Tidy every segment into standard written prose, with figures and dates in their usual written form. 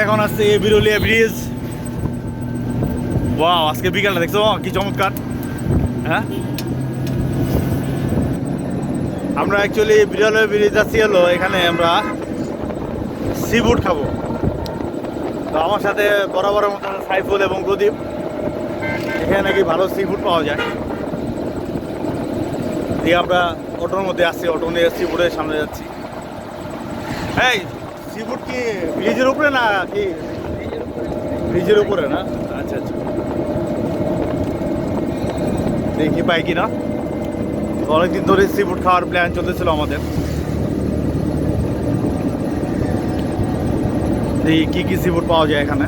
এখন আসছে Birulia bridge. Wow, আজকে বিকালটা দেখছো কি চমৎকার। হ্যাঁ, আমরা অ্যাকচুয়ালি বিরুলিয়া ব্রিজ যাচ্ছি হলো এখানে আমরা সি ফুড খাবো। তো আমার সাথে বরাবরের মতো সাইফুল এবং প্রদীপ। এখানে নাকি ভালো সি ফুড পাওয়া যায়। দিয়ে আমরা অটোর মধ্যে আসছি, অটো নিয়ে সি ফুডের সামনে যাচ্ছি। এই সি ফুড কি ব্রিজের উপরে না কি? ব্রিজের উপরে না? আচ্ছা আচ্ছা, দেখি পাই কিনা। অনেকদিন ধরে সি ফুড খাওয়ার প্ল্যান চলতেছিল আমাদের। দেখি কী কী সি ফুড পাওয়া যায় এখানে।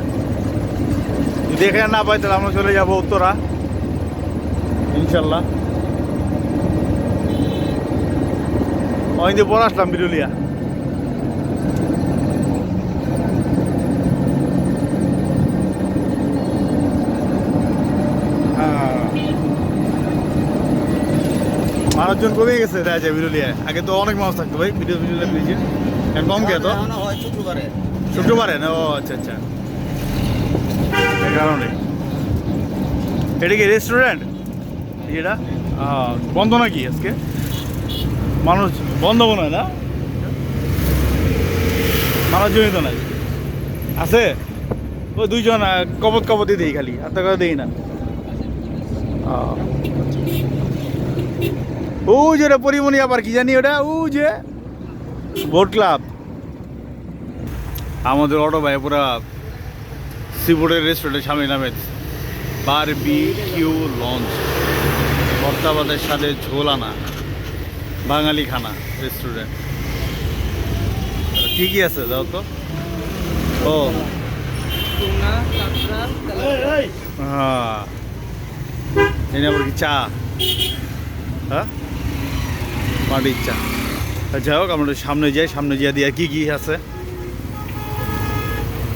যদি এখানে না পাই তাহলে আমরা চলে যাবো উত্তরা ইনশাল্লাহ। অনেকদিন পর আসলাম বিরুলিয়া। মানুষজন কমে গেছে দেখা যায় বিরুলিয়ায়। আগে তো অনেক মানুষ থাকতো ভাই বিরুলিয়া ব্রিজে, এখন কম কে তো শুক্রবারে না? ও আচ্ছা আচ্ছা, এই কারণে। এটা কি রেস্টুরেন্ট? এটা বন্ধ নাকি আজকে? মানুষ বন্ধ মনে হয় না, মানুষজনই তো নাই। আছে ওই দুইজন কবত কবতই দিই খালি, আর তো করে দিই না। ও যে পরিমণি আবার কি জানি ওটা, ও যে বোট ক্লাব। আমাদের অটো ভাই পুরা সিফুডের রেস্টুরেন্টের সামনে নামে বারবিকিউ লঞ্চ, ভর্তাবাদের সাথে ঝোল আনা বাঙালি খানা রেস্টুরেন্ট। কি কি আছে দাও তো? ও হ্যাঁ, এই আবার কি চা? হ্যাঁ, মাটির চা। যাই হোক, আমরা সামনে যাই, সামনে যাই দিয়ে কি কি আছে।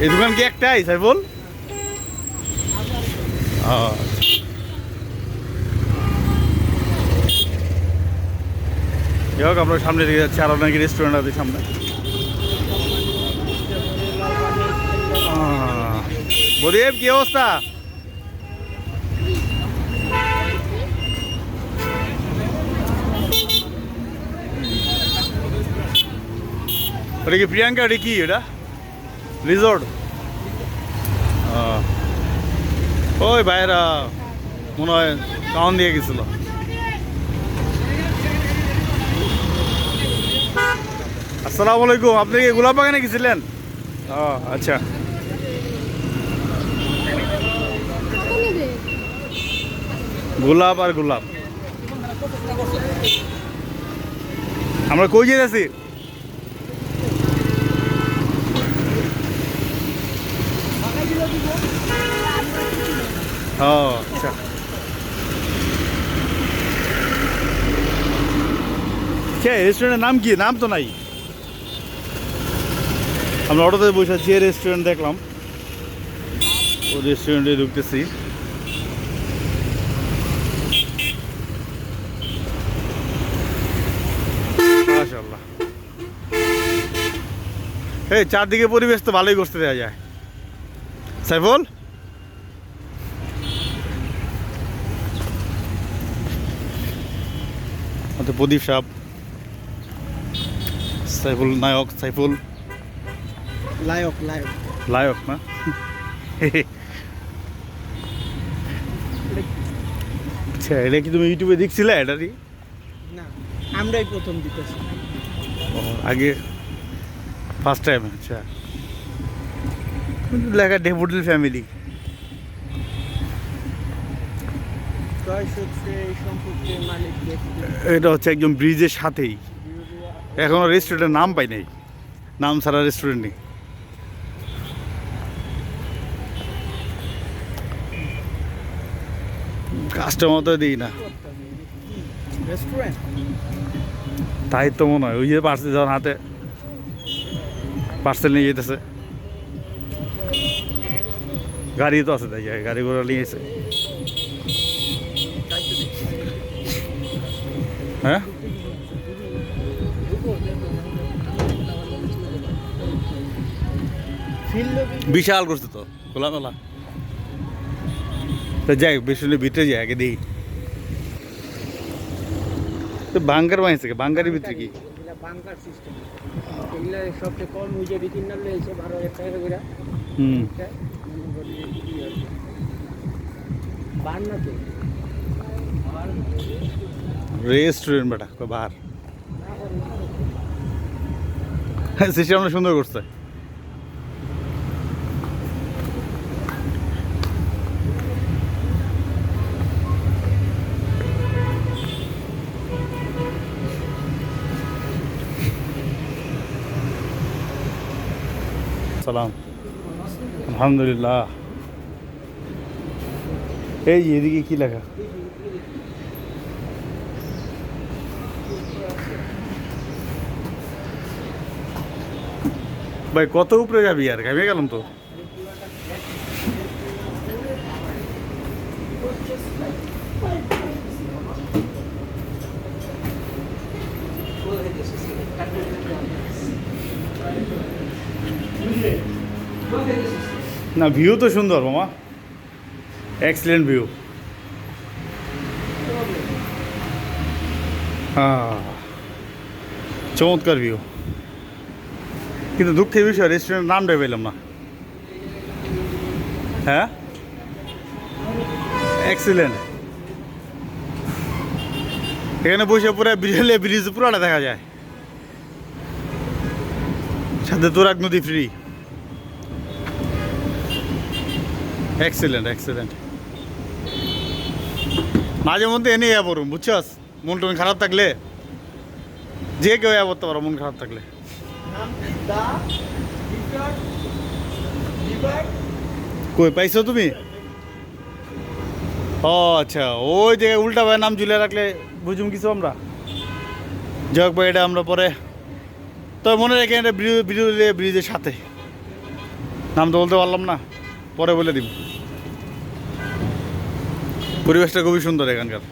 এই দোকান কি একটাই সাইফুল? যাই হোক, আমরা সামনে দিকে যাচ্ছি। আরো নাকি রেস্টুরেন্ট আছে সামনে। বদীপ কি অবস্থা? ওটা কি প্রিয়াঙ্কা? ওটা কি এটা রিসোর্ট? ওই ভাইরা মনে হয় কাউন দিয়ে গেছিল। আসসালামু আলাইকুম, আপনি কি গোলাপ বাগানে গেছিলেন? ও আচ্ছা, গোলাপ আর গোলাপ। আমরা কই যেতেছি? ও আচ্ছা, রেস্টুরেন্টের নাম কি? নাম তো নাই। আমরা অটোতে বসে আছি, রেস্টুরেন্ট দেখলাম, ও রেস্টুরেন্টে ঢুকতেছি। মাশাআল্লাহ, এই চারদিকে পরিবেশ তো ভালোই করতে দেওয়া যায়। সাইফুল প্রদীপ সাহেব, সাইফুল নায়ক, সাইফুল লায়ক লায়ক লায়ক না? আচ্ছা, এটা কি তুমি ইউটিউবে দেখছিলে? এটারই না, আমরাই প্রথম দিতেছি। আগে ফার্স্ট টাইম? আচ্ছা, লেখা ডেভোটেল ফ্যামিলি। এটা হচ্ছে একদম ব্রিজের সাথেই। এখনো রেস্টুরেন্টের নাম পাই নাই, নাম ছাড়া রেস্টুরেন্ট নেই। কাস্টমার তো দিই না, তাই তো মনে হয়। ওই যে পার্সেল যখন হাতে পার্সেল নিয়ে যেতেছে, গাড়ি তো আছে, তাই গাড়ি ঘোড়া নিয়ে এসে। হ্যাঁ, ফিল্ড বিশাল করছে তো খোলামেলা। তো যাই বেশি ভিতরে যাই আগে দেখি। তো বাঙ্কার বানিয়েছে বাঙ্কারের ভিতরে কি? বাংকার সিস্টেম, এগুলা সবচেয়ে কম ওই যে বিতিন নাম লেগেছে 12,000 টাকা করে। হুম বার না তো রেস্টুরেন্ট বেটা বাহার সিস্টেমটা সুন্দর করছে। সালাম আলহামদুলিল্লাহ। এই যে এদিকে কি লেখা? ভাই কত উপরে যাবি আর ঘামে গেলাম তো। না ভিউ তো সুন্দর মামা, এক্সিলেন্ট ভিউ। চমৎকার ভিউ, কিন্তু দুঃখের বিষয় রেস্টুরেন্টের নামটাই পেলাম না। হ্যাঁ এক্সিলেন্ট, এখানে বসে পুরো ব্রিজ পুরোটা দেখা যায়, সাথে তোরাক নদী ফ্রি। Excellent excellent. মাঝে মধ্যে এনে ইয়া পড়ুন বুঝছস, মন টন খারাপ থাকলে যে কেউ ইয়া করতে পারো মন খারাপ থাকলে। কই পাইছো তুমি? ও আচ্ছা, ওই জায়গায় উল্টা ভাই নাম ঝুলে রাখলে বুঝুম কিছু আমরা। যাক ভাই এটা আমরা পরে, তবে মনে রেখে এটা ব্রিজের সাথে, নাম তো বলতে পারলাম না, পরে বলে দিব। পরিবেশটা খুবই সুন্দর এখানকার।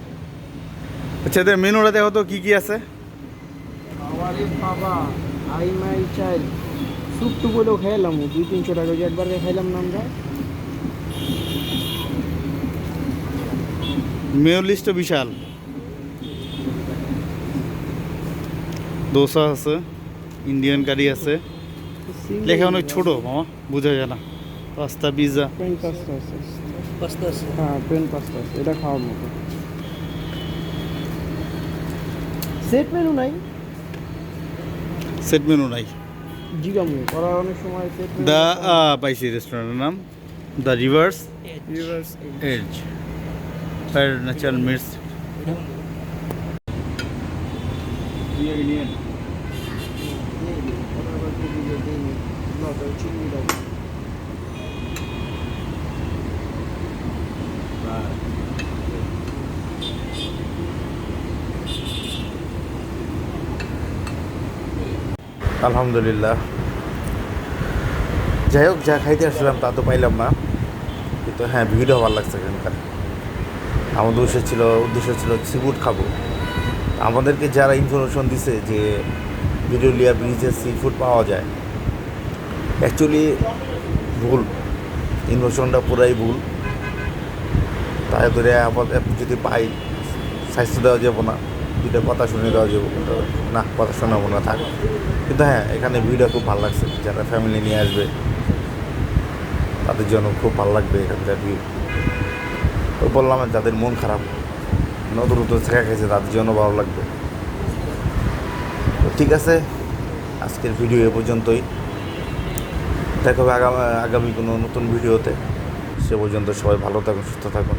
আচ্ছা এদের মেনুটা দেখো তো কী কী আছে। আরে বাবা, আই মাই চাইল্ড সুপটু বলেও খাইলাম 200-300 টাকা একবার খাইলাম না আমরা। মেনু লিস্টটা বিশাল। দোসা আছে, ইন্ডিয়ান কারি আছে, লেখা অনেক ছোট মামা বোঝা যায় না। পাস্তা পিৎজা, পেন পাস্তা আছে, পাস্তা আছে, হ্যাঁ পেন পাস্তা আছে, এটা খাওয়ার মতো। সেট মেনু নাই, সেট মেনু নাই। জিগামু করার অনেক সময় সেট মেনু দ্য পাইছি রেস্টুরেন্টের নাম the rivers rivers edge fire natural meats. আলহামদুলিল্লাহ, যাই হোক যা খাইতে আসলাম তা তো পাইলাম না, কিন্তু হ্যাঁ ভিড়ও ভালো লাগছে এখানকার। আমাদের উদ্দেশ্য ছিল সি ফুড খাবো। আমাদেরকে যারা ইনফরমেশন দিছে যে বিরুলিয়া ব্রিজে সি ফুড পাওয়া যায়, অ্যাকচুয়ালি ভুল, ইনফরমেশনটা পুরাই ভুল। তাই ধরে আমাদের যদি পাই স্বাস্থ্য দেওয়া যাবো না, দুটো কথা শুনে দেওয়া যাবো না, কথা শোনাবো না থাক। কিন্তু হ্যাঁ এখানে ভিউটা খুব ভালো লাগছে, যারা ফ্যামিলি নিয়ে আসবে তাদের জন্য খুব ভালো লাগবে এখানকার ভিউ। তো বললাম যাদের মন খারাপ নতুন নতুন শেখা খেয়েছে তাদের জন্য ভালো লাগবে। তো ঠিক আছে, আজকের ভিডিও এ পর্যন্তই। দেখা হবে আগামী কোনো নতুন ভিডিওতে। সে পর্যন্ত সবাই ভালো থাকুন, সুস্থ থাকুন।